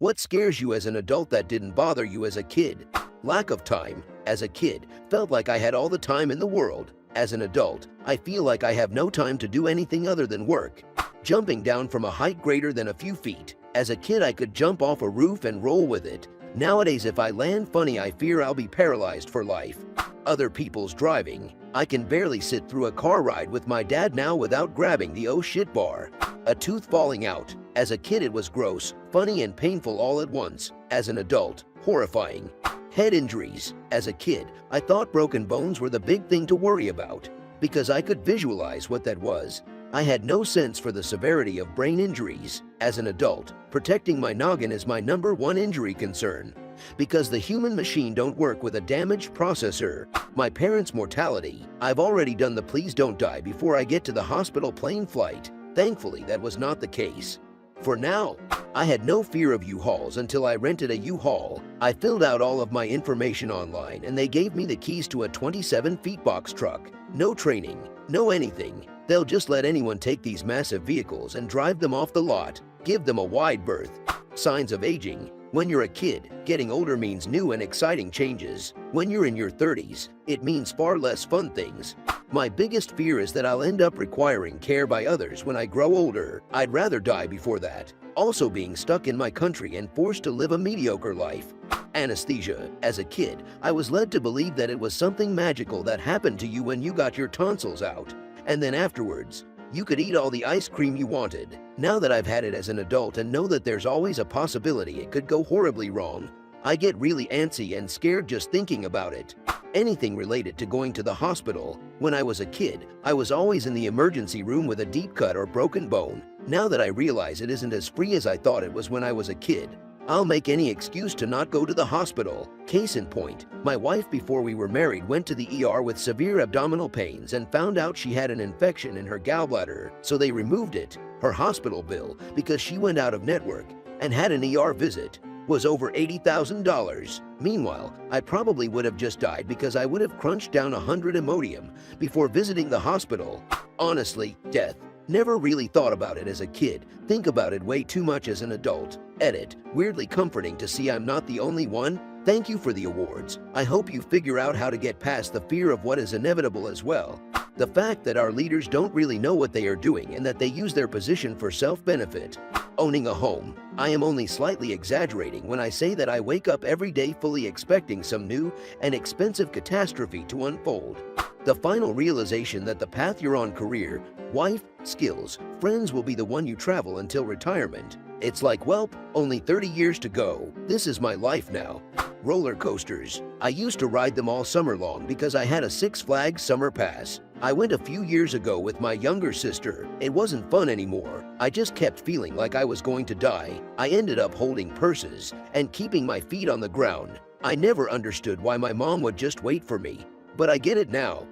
What scares you as an adult that didn't bother you as a kid? Lack of time. As a kid, felt like I had all the time in the world. As an adult, I feel like I have no time to do anything other than work. Jumping down from a height greater than a few feet. As a kid, I could jump off a roof and roll with it. Nowadays, if I land funny, I fear I'll be paralyzed for life. Other people's driving. I can barely sit through a car ride with my dad now without grabbing the oh shit bar. A tooth falling out. As a kid, it was gross, funny, and painful all at once. As an adult, horrifying. Head injuries. As a kid, I thought broken bones were the big thing to worry about, because I could visualize what that was. I had no sense for the severity of brain injuries. As an adult, protecting my noggin is my #1 injury concern, because the human machine don't work with a damaged processor. My parents' mortality. I've already done the please don't die before I get to the hospital plane flight. Thankfully, that was not the case. For now, I had no fear of U-Hauls until I rented a U-Haul. I filled out all of my information online and they gave me the keys to a 27-feet box truck. No training, no anything. They'll just let anyone take these massive vehicles and drive them off the lot, give them a wide berth. Signs of aging. When you're a kid, getting older means new and exciting changes. When you're in your 30s, it means far less fun things. My biggest fear is that I'll end up requiring care by others when I grow older. I'd rather die before that. Also, being stuck in my country and forced to live a mediocre life. Anesthesia. As a kid, I was led to believe that it was something magical that happened to you when you got your tonsils out. And then afterwards, you could eat all the ice cream you wanted. Now that I've had it as an adult and know that there's always a possibility it could go horribly wrong, I get really antsy and scared just thinking about it. Anything related to going to the hospital. When I was a kid, I was always in the emergency room with a deep cut or broken bone. Now that I realize it isn't as free as I thought it was when I was a kid, I'll make any excuse to not go to the hospital. Case in point, my wife before we were married went to the ER with severe abdominal pains and found out she had an infection in her gallbladder, so they removed it. Her hospital bill, because she went out of network and had an ER visit, was over $80,000. Meanwhile, I probably would have just died because I would have crunched down 100 Imodium before visiting the hospital. Honestly, death. Never really thought about it as a kid. Think about it way too much as an adult. Edit. Weirdly comforting to see I'm not the only one. Thank you for the awards. I hope you figure out how to get past the fear of what is inevitable as well. The fact that our leaders don't really know what they are doing and that they use their position for self-benefit. Owning a home. I am only slightly exaggerating when I say that I wake up every day fully expecting some new and expensive catastrophe to unfold. The final realization that the path you're on, career, wife, skills, friends, will be the one you travel until retirement. It's like, welp, only 30 years to go. This is my life now. Roller coasters. I used to ride them all summer long because I had a Six Flags summer pass. I went a few years ago with my younger sister. It wasn't fun anymore. I just kept feeling like I was going to die. I ended up holding purses and keeping my feet on the ground. I never understood why my mom would just wait for me, but I get it now.